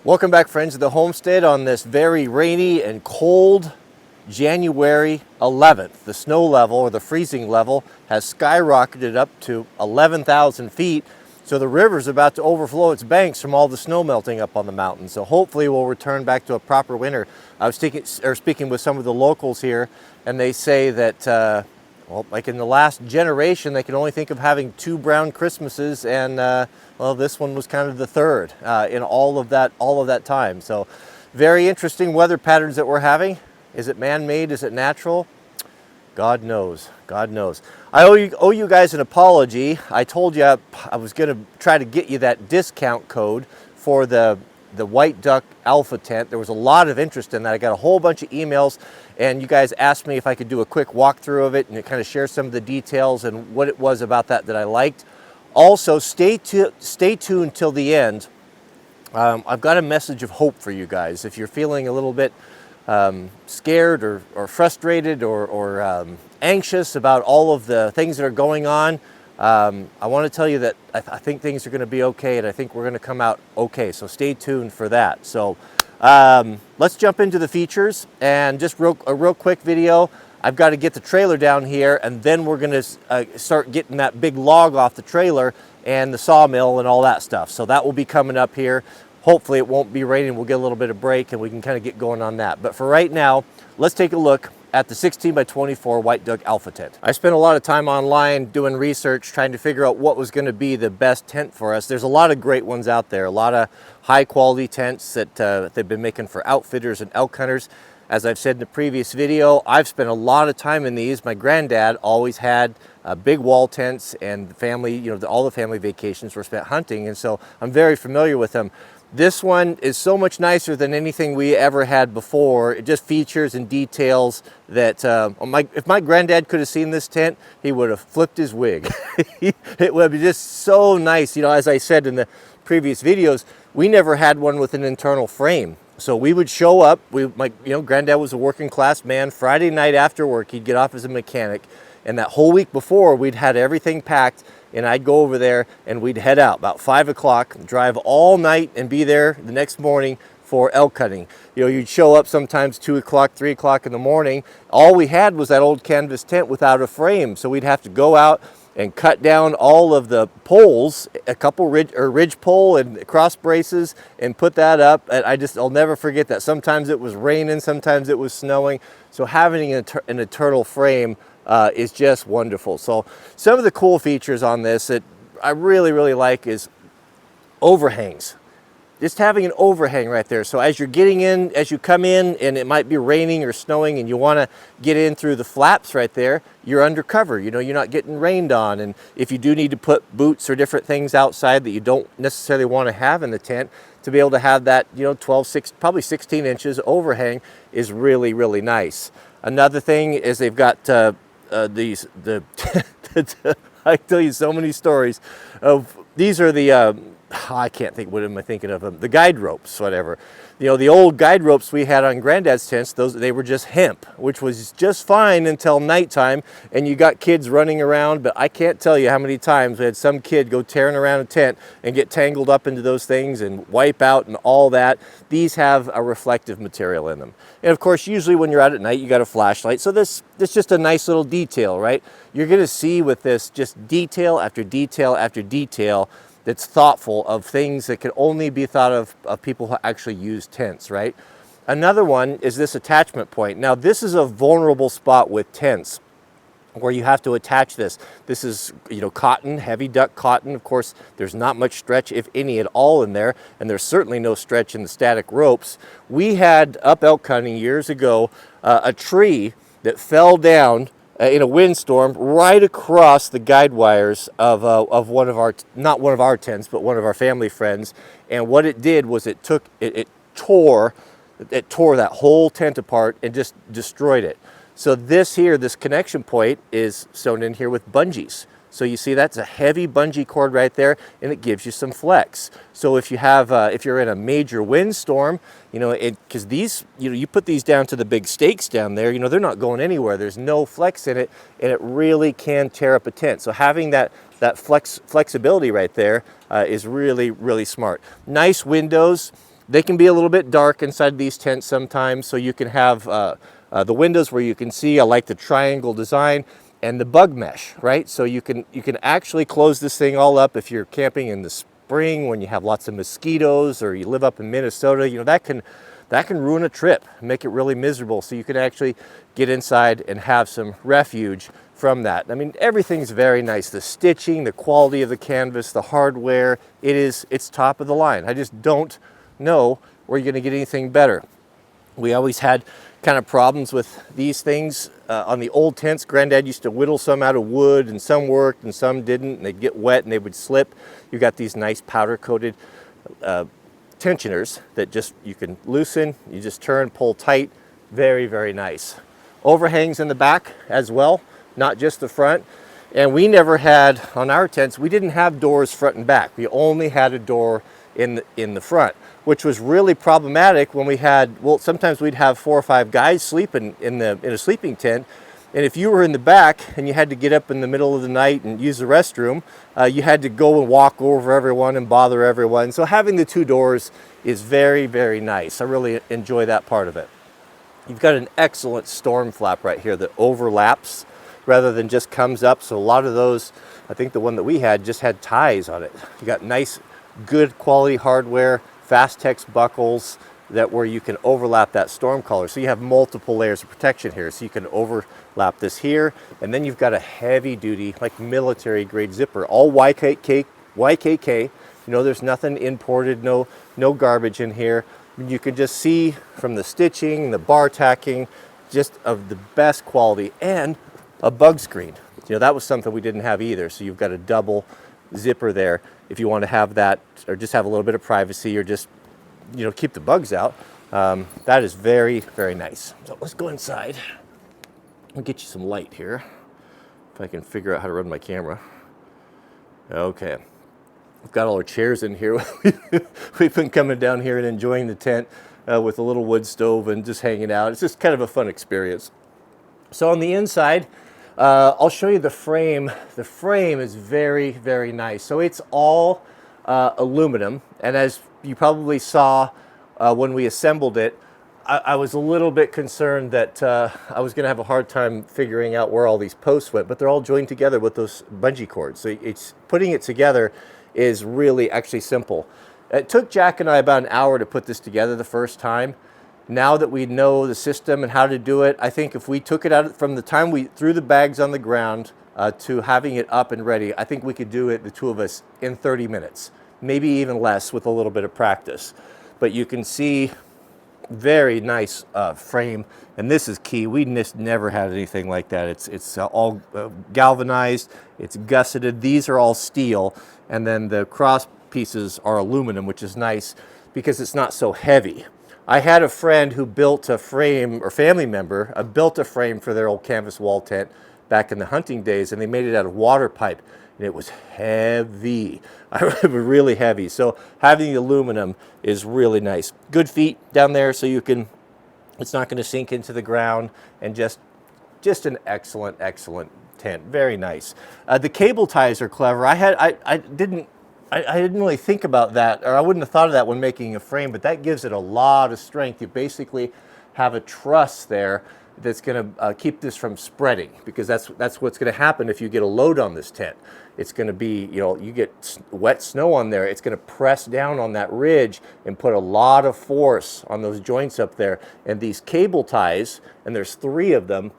Welcome back, friends, to the Homestead on this very rainy and cold January 11th. The snow level, or the freezing level, has skyrocketed up to 11,000 feet. So the river's about to overflow its banks from all the snow melting up on the mountain. So hopefully we'll return back to a proper winter. I was speaking with some of the locals here, and they say that well, like in the last generation, they can only think of having 2 brown Christmases, and well, this one was kind of the third in all of that time. So, very interesting weather patterns that we're having. Is it man-made? Is it natural? God knows. God knows. I owe you guys an apology. I told you I was going to try to get you that discount code for the White Duck Alpha tent. There was a lot of interest in that. I got a whole bunch of emails, and you guys asked me if I could do a quick walkthrough of it and kind of share some of the details and what it was about that I liked. Also, stay tuned till the end. I've got a message of hope for you guys. If you're feeling a little bit scared or frustrated or anxious about all of the things that are going on, I want to tell you that I think things are going to be okay, and I think we're going to come out okay. So stay tuned for that. So let's jump into the features, and just a real quick video. I've got to get the trailer down here, and then we're going to start getting that big log off the trailer and the sawmill and all that stuff. So that will be coming up here. Hopefully it won't be raining. We'll get a little bit of break, and we can kind of get going on that. But for right now, let's take a look at the 16 by 24 White Duck Alpha tent. I spent a lot of time online doing research, trying to figure out what was going to be the best tent for us. There's a lot of great ones out there, a lot of high quality tents that they've been making for outfitters and elk hunters. As I've said in the previous video, I've spent a lot of time in these. My granddad always had big wall tents, and the family, all the family vacations were spent hunting, and so I'm very familiar with them. This one is so much nicer than anything we ever had before. It just features and details that if my granddad could have seen this tent, he would have flipped his wig. It would be just so nice. As I said in the previous videos, we never had one with an internal frame. So we would show up. Granddad was a working class man. Friday night after work, he'd get off as a mechanic, and that whole week before, we'd had everything packed, and I'd go over there and we'd head out about 5 o'clock, drive all night, and be there the next morning for elk hunting. You'd show up sometimes 2 o'clock, 3 o'clock in the morning. All we had was that old canvas tent without a frame, so we'd have to go out and cut down all of the poles, a couple ridge pole and cross braces, and put that up. And I'll never forget that. Sometimes it was raining, sometimes it was snowing. So having an eternal frame is just wonderful. So some of the cool features on this that I really, really like is overhangs. Just having an overhang right there. So as you're getting in, as you come in, and it might be raining or snowing, and you want to get in through the flaps right there, you're under cover. You're not getting rained on. And if you do need to put boots or different things outside that you don't necessarily want to have in the tent, to be able to have that, 12, probably 16 inches overhang is really, really nice. Another thing is they've got I tell you so many stories of these are the I can't think, what am I thinking of them? The guide ropes, whatever. The old guide ropes we had on Granddad's tents, they were just hemp, which was just fine until nighttime, and you got kids running around. But I can't tell you how many times we had some kid go tearing around a tent and get tangled up into those things and wipe out and all that. These have a reflective material in them. And of course, usually when you're out at night, you got a flashlight. So this is just a nice little detail, right? You're gonna see with this just detail after detail after detail that's thoughtful, of things that can only be thought of people who actually use tents, right? Another one is this attachment point. Now, this is a vulnerable spot with tents where you have to attach this. This is, cotton, heavy duck cotton. Of course, there's not much stretch, if any at all, in there, and there's certainly no stretch in the static ropes. We had up elk hunting years ago a tree that fell down in a windstorm right across the guide wires of one of our, not one of our tents, but one of our family friends. And what it did was it tore that whole tent apart and just destroyed it. So this connection point is sewn in here with bungees. So you see that's a heavy bungee cord right there, and it gives you some flex. So if you have, if you're in a major windstorm, because these, you put these down to the big stakes down there, they're not going anywhere. There's no flex in it, and it really can tear up a tent. So having that flexibility right there is really, really smart. Nice windows. They can be a little bit dark inside these tents sometimes, so you can have the windows where you can see. I like the triangle design and the bug mesh, right? So you can actually close this thing all up if you're camping in the spring when you have lots of mosquitoes, or you live up in Minnesota. You know, that can ruin a trip, make it really miserable. So you can actually get inside and have some refuge from that. I mean, everything's very nice. The stitching, the quality of the canvas, the hardware, it's top of the line. I just don't know where you're gonna get anything better. We always had kind of problems with these things on the old tents. Granddad used to whittle some out of wood, and some worked and some didn't, and they'd get wet and they would slip. You got these nice powder coated tensioners that just you can loosen, you just turn, pull tight. Very, very nice. Overhangs in the back as well, not just the front. And we never had, on our tents, we didn't have doors front and back. We only had a door in the front, which was really problematic when we had, well, sometimes we'd have 4 or 5 guys sleeping in a sleeping tent. And if you were in the back and you had to get up in the middle of the night and use the restroom, you had to go and walk over everyone and bother everyone. So having the 2 doors is very, very nice. I really enjoy that part of it. You've got an excellent storm flap right here that overlaps rather than just comes up. So a lot of those, I think the one that we had just had ties on it. You got nice, good quality hardware, Fastex buckles where you can overlap that storm collar. So you have multiple layers of protection here. So you can overlap this here, and then you've got a heavy duty, like military grade zipper, all YKK. You know, there's nothing imported, no garbage in here. You can just see from the stitching, the bar tacking, just of the best quality, and a bug screen. You know, that was something we didn't have either. So you've got a double zipper there if you want to have that, or just have a little bit of privacy, or just, you know, keep the bugs out. That is very, very nice. So let's go inside. I'll get you some light here if I can figure out how to run my camera. Okay, we've got all our chairs in here. We've been coming down here and enjoying the tent with a little wood stove and just hanging out. It's just kind of a fun experience. So on the inside, I'll show you the frame. The frame is very, very nice. So it's all aluminum, and as you probably saw when we assembled it, I was a little bit concerned that I was going to have a hard time figuring out where all these posts went, but they're all joined together with those bungee cords. So it's putting it together is really actually simple. It took Jack and I about an hour to put this together the first time. Now that we know the system and how to do it, I think if we took it out from the time we threw the bags on the ground to having it up and ready, I think we could do it, the 2 of us, in 30 minutes, maybe even less with a little bit of practice. But you can see very nice frame, and this is key. We just never had anything like that. It's all galvanized, it's gusseted. These are all steel, and then the cross pieces are aluminum, which is nice because it's not so heavy. I had a friend who built a frame, or family member, built a frame for their old canvas wall tent back in the hunting days, and they made it out of water pipe, and it was heavy. It was really heavy. So having the aluminum is really nice. Good feet down there, so you can, it's not going to sink into the ground, and just an excellent, excellent tent. Very nice. The cable ties are clever. I didn't really think about that, or I wouldn't have thought of that when making a frame, but that gives it a lot of strength. You basically have a truss there that's going to keep this from spreading, because that's what's going to happen if you get a load on this tent. It's going to be, you know, you get wet snow on there, it's going to press down on that ridge and put a lot of force on those joints up there. And these cable ties, and there's 3 of them,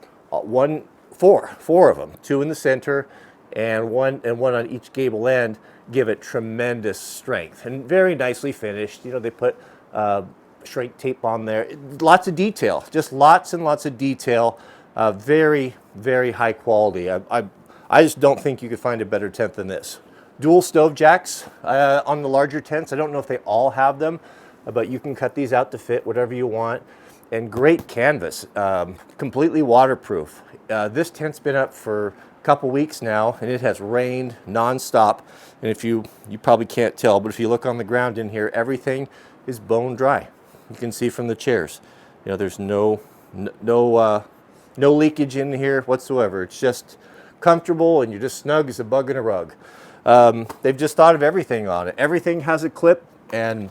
four of them, 2 in the center and one on each gable end, give it tremendous strength, and very nicely finished. You know, they put shrink tape on there. Lots of detail, just lots and lots of detail. Very, very high quality. I just don't think you could find a better tent than this. Dual stove jacks on the larger tents. I don't know if they all have them, but you can cut these out to fit whatever you want. And great canvas, completely waterproof. This tent's been up for a couple weeks now, and it has rained nonstop. And if you probably can't tell, but if you look on the ground in here, everything is bone dry. You can see from the chairs. You know, there's no leakage in here whatsoever. It's just comfortable, and you're just snug as a bug in a rug. They've just thought of everything on it. Everything has a clip, and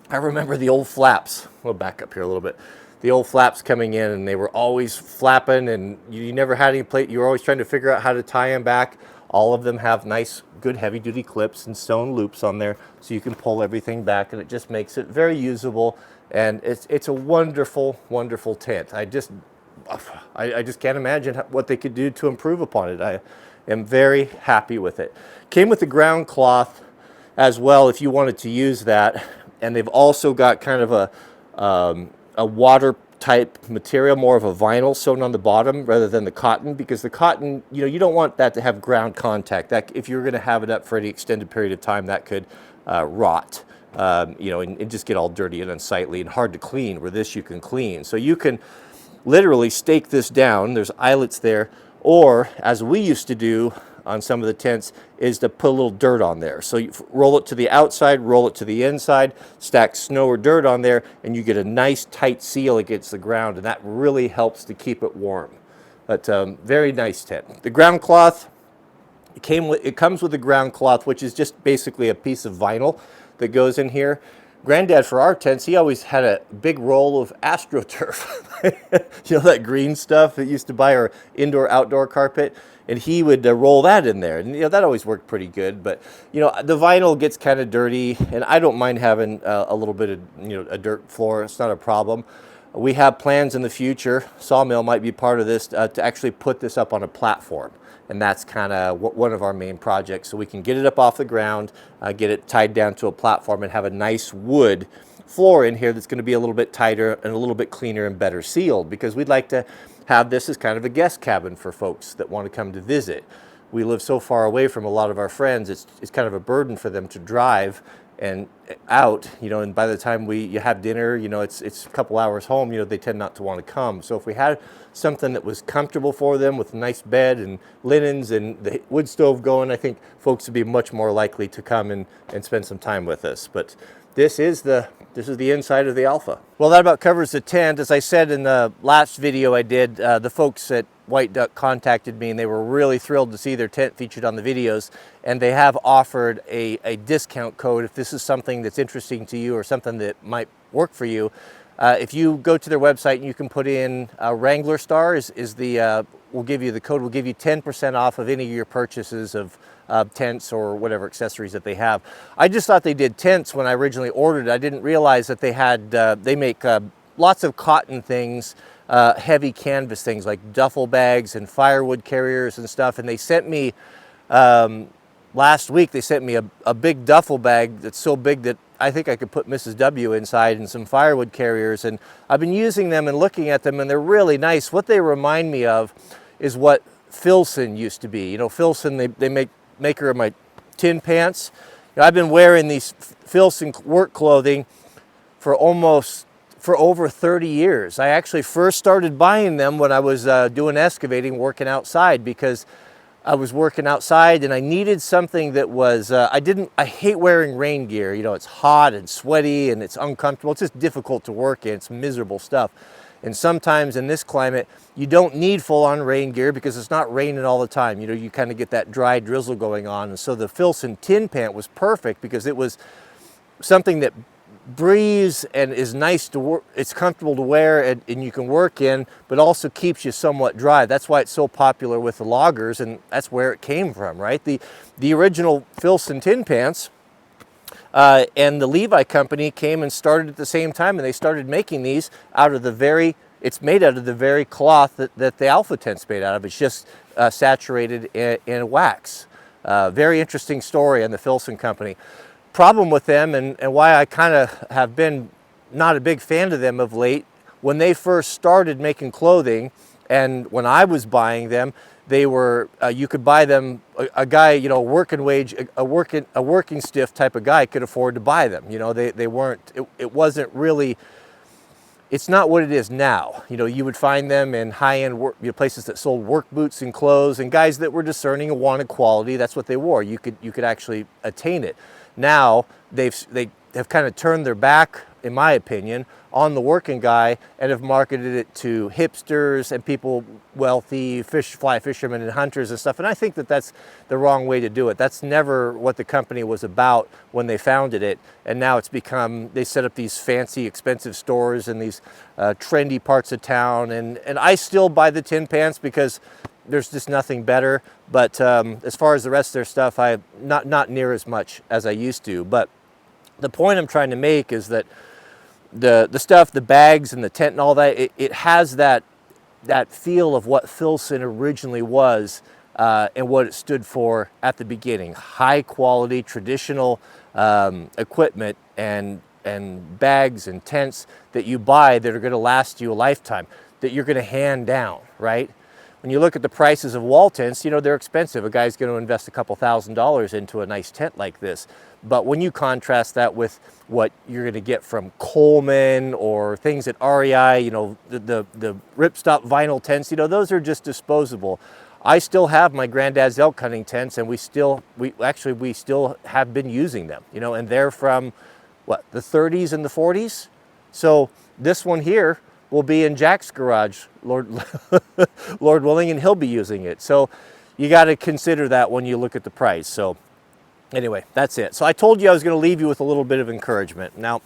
I remember the old flaps. We'll back up here a little bit. The old flaps coming in, and they were always flapping, and you never had any plate. You were always trying to figure out how to tie them back. All of them have nice, good heavy-duty clips and stone loops on there, so you can pull everything back, and it just makes it very usable. And it's a wonderful, wonderful tent. I just can't imagine what they could do to improve upon it. I am very happy with it. Came with the ground cloth as well if you wanted to use that, and they've also got kind of a water type material, more of a vinyl sewn on the bottom rather than the cotton, because the cotton, you don't want that to have ground contact. That if you're going to have it up for any extended period of time, that could rot, and just get all dirty and unsightly and hard to clean, where this you can clean. So you can literally stake this down. There's eyelets there, or as we used to do on some of the tents, is to put a little dirt on there. So you roll it to the outside, roll it to the inside, stack snow or dirt on there, and you get a nice tight seal against the ground, and that really helps to keep it warm. But very nice tent. The ground cloth, it comes with the ground cloth, which is just basically a piece of vinyl that goes in here. Granddad, for our tents, he always had a big roll of AstroTurf. That green stuff that used to buy our indoor-outdoor carpet, and he would roll that in there. And that always worked pretty good. But the vinyl gets kind of dirty, and I don't mind having a little bit of a dirt floor. It's not a problem. We have plans in the future. Sawmill might be part of this to actually put this up on a platform. And that's kind of one of our main projects. So we can get it up off the ground, get it tied down to a platform, and have a nice wood floor in here that's going to be a little bit tighter and a little bit cleaner and better sealed, because we'd like to have this as kind of a guest cabin for folks that want to come to visit. We live so far away from a lot of our friends, it's kind of a burden for them to drive and out, and by the time you have dinner, it's a couple hours home, they tend not to want to come. So if we had something that was comfortable for them with a nice bed and linens and the wood stove going, I think folks would be much more likely to come and spend some time with us. But this is the inside of the Alpha. Well, that about covers the tent. As I said in the last video I did, the folks at White Duck contacted me, and they were really thrilled to see their tent featured on the videos, and they have offered a discount code if this is something that's interesting to you or something that might work for you. If you go to their website and you can put in Wranglerstar we'll give you the code. Will give you 10% off of any of your purchases of tents or whatever accessories that they have. I just thought they did tents when I originally ordered it. I didn't realize that they make lots of cotton things, heavy canvas things like duffel bags and firewood carriers and stuff. And they sent me, last week, they sent me a big duffel bag that's so big that I think I could put Mrs. W inside, and some firewood carriers. And I've been using them and looking at them, and they're really nice. What they remind me of is what Filson used to be. Filson, they maker of my tin pants. I've been wearing these Filson work clothing for over 30 years. I actually first started buying them when I was doing excavating, working outside, because I was working outside and I needed something that was, I hate wearing rain gear. It's hot and sweaty and it's uncomfortable. It's just difficult to work in. It's miserable stuff. And sometimes in this climate, you don't need full-on rain gear because it's not raining all the time. You kind of get that dry drizzle going on. And so the Filson tin pant was perfect because it was something that breathes and is nice to work. It's comfortable to wear and you can work in, but also keeps you somewhat dry. That's why it's so popular with the loggers, and that's where it came from, right? The original Filson tin pants and the Levi company came and started at the same time, and they started making these out of it's made out of the very cloth that the Alpha tent's made out of. It's just saturated in wax. Very interesting story on the Filson company. Problem with them, and why I kind of have been not a big fan of them of late, when they first started making clothing and when I was buying them, they were, you could buy them, a guy, working wage, a working stiff type of guy could afford to buy them. They weren't, it wasn't really, it's not what it is now. You would find them in high-end places that sold work boots and clothes, and guys that were discerning and wanted quality, that's what they wore. You could actually attain it. Now they have kind of turned their back in my opinion, on the working guy and have marketed it to hipsters and people wealthy, fly fishermen and hunters and stuff. And I think that that's the wrong way to do it. That's never what the company was about when they founded it. And now it's become, they set up these fancy, expensive stores in these trendy parts of town. And I still buy the tin pants because there's just nothing better. But as far as the rest of their stuff, not near as much as I used to. But the point I'm trying to make is that the stuff, the bags and the tent and all that, it has that feel of what Filson originally was and what it stood for at the beginning. High quality, traditional equipment and bags and tents that you buy that are going to last you a lifetime, that you're going to hand down, right? When you look at the prices of wall tents, you know, they're expensive. A guy's going to invest a couple $1,000s into a nice tent like this. But when you contrast that with what you're going to get from Coleman or things at REI, you know, the ripstop vinyl tents, you know, those are just disposable. I still have my granddad's elk hunting tents, and we still have been using them, you know, and they're from what, the 30s and the 40s. So this one here will be in Jack's garage, Lord willing, and he'll be using it. So you got to consider that when you look at the price. So anyway, that's it. So I told you I was going to leave you with a little bit of encouragement. Now,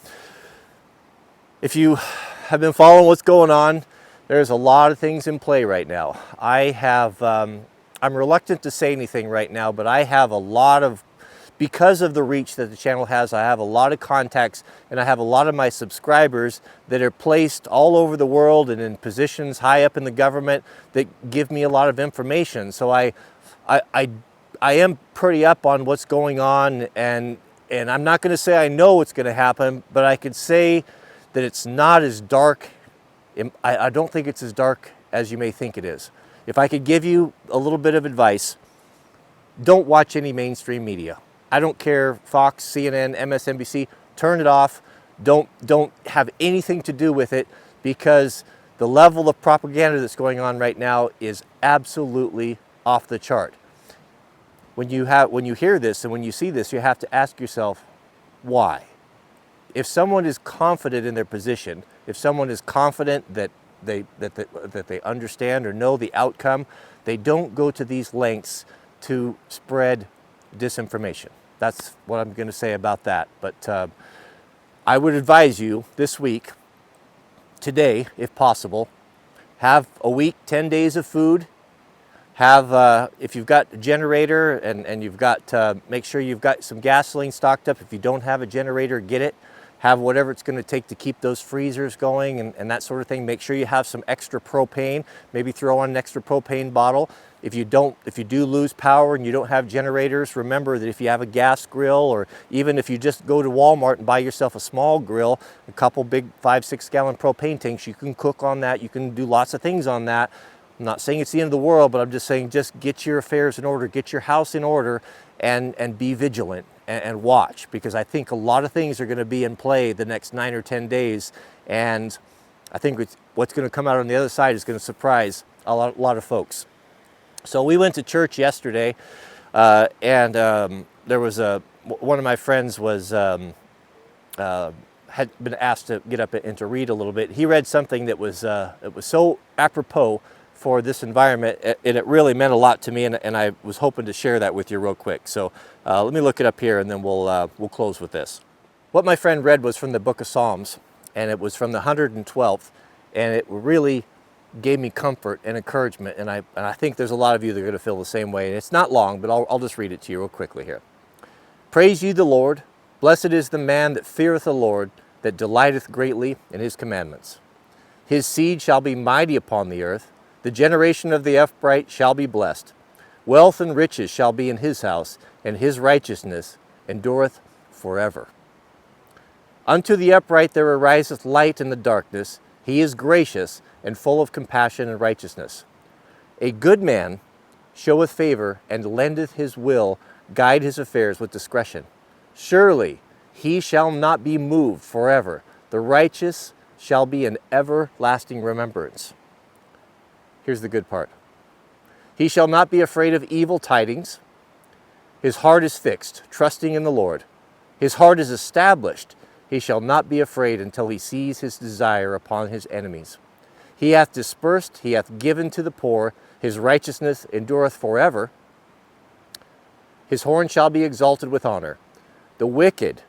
if you have been following what's going on, there's a lot of things in play right now. I'm reluctant to say anything right now, but I have a lot of, because of the reach that the channel has, I have a lot of contacts, and I have a lot of my subscribers that are placed all over the world and in positions high up in the government that give me a lot of information. So I am pretty up on what's going on, and I'm not going to say I know what's going to happen, but I could say that it's not as dark. I don't think it's as dark as you may think it is. If I could give you a little bit of advice, don't watch any mainstream media. I don't care, Fox, CNN, MSNBC, turn it off. Don't have anything to do with it, because the level of propaganda that's going on right now is absolutely off the chart. When you hear this and when you see this, you have to ask yourself, why? If someone is confident in their position, if someone is confident that they understand or know the outcome, they don't go to these lengths to spread disinformation. That's what I'm going to say about that. But I would advise you this week, today, if possible, have a week, 10 days of food. Have, if you've got a generator and you've got, make sure you've got some gasoline stocked up. If you don't have a generator, get it. Have whatever it's going to take to keep those freezers going and that sort of thing. Make sure you have some extra propane. Maybe throw on an extra propane bottle. If you do lose power and you don't have generators, remember that if you have a gas grill, or even if you just go to Walmart and buy yourself a small grill, a couple big 5-6 gallon propane tanks, you can cook on that. You can do lots of things on that. I'm not saying it's the end of the world, but I'm just saying just get your affairs in order, get your house in order, and be vigilant and watch, because I think a lot of things are going to be in play the next 9 or 10 days, and I think what's going to come out on the other side is going to surprise a lot of folks. So we went to church yesterday, and there was one of my friends was had been asked to get up and to read a little bit. He read something that was it was so apropos for this environment, and it really meant a lot to me, and I was hoping to share that with you real quick. So let me look it up here, and then we'll close with this. What my friend read was from the book of Psalms, and it was from the 112th, and it really gave me comfort and encouragement, and I think there's a lot of you that are going to feel the same way. And it's not long, but I'll just read it to you real quickly here. Praise ye the Lord. Blessed is the man that feareth the Lord, that delighteth greatly in his commandments. His seed shall be mighty upon the earth. The generation of the upright shall be blessed. Wealth and riches shall be in his house, and his righteousness endureth forever. Unto the upright there ariseth light in the darkness. He is gracious and full of compassion and righteousness. A good man showeth favor, and lendeth his will, guide his affairs with discretion. Surely he shall not be moved forever. The righteous shall be an everlasting remembrance. Here's the good part. He shall not be afraid of evil tidings. His heart is fixed, trusting in the Lord. His heart is established. He shall not be afraid until he sees his desire upon his enemies. He hath dispersed, he hath given to the poor, his righteousness endureth forever. His horn shall be exalted with honor. The wicked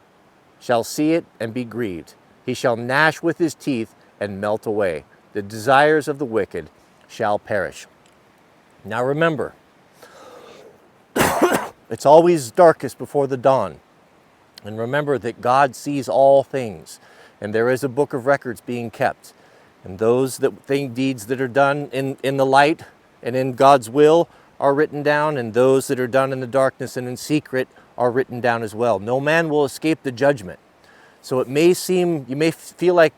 shall see it and be grieved. He shall gnash with his teeth and melt away. The desires of the wicked shall perish. Now remember, it's always darkest before the dawn. And remember that God sees all things, and there is a book of records being kept. And those deeds that are done in the light and in God's will are written down, and those that are done in the darkness and in secret are written down as well. No man will escape the judgment. So it may seem, you may feel like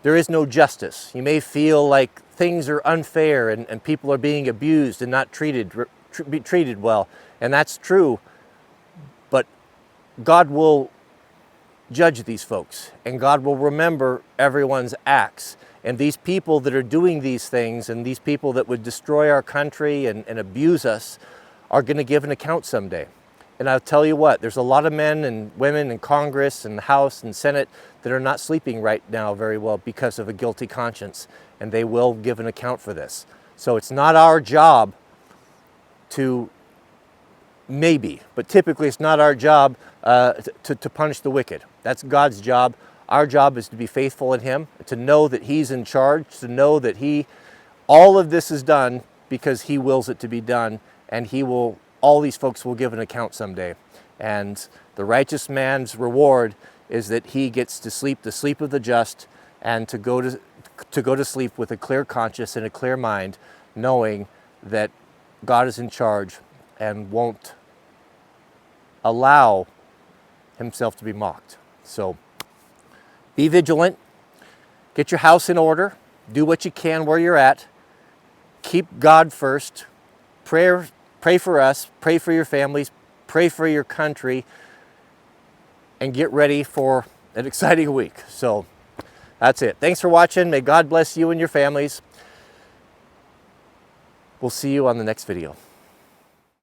there is no justice. You may feel like things are unfair and people are being abused and not treated well. And that's true, but God will judge these folks, and God will remember everyone's acts. And these people that are doing these things, and these people that would destroy our country and abuse us, are going to give an account someday. And I'll tell you what, there's a lot of men and women in Congress and the House and Senate that are not sleeping right now very well because of a guilty conscience, and they will give an account for this. So it's not our job to, maybe, but typically it's not our job to punish the wicked. That's God's job. Our job is to be faithful in Him, to know that He's in charge, to know that all of this is done because He wills it to be done, and all these folks will give an account someday. And the righteous man's reward is that he gets to sleep the sleep of the just, and to go to sleep with a clear conscience and a clear mind, knowing that God is in charge and won't allow Himself to be mocked. So be vigilant, get your house in order, do what you can where you're at, keep God first, pray for us, pray for your families, pray for your country, and get ready for an exciting week. So that's it. Thanks for watching. May God bless you and your families. We'll see you on the next video.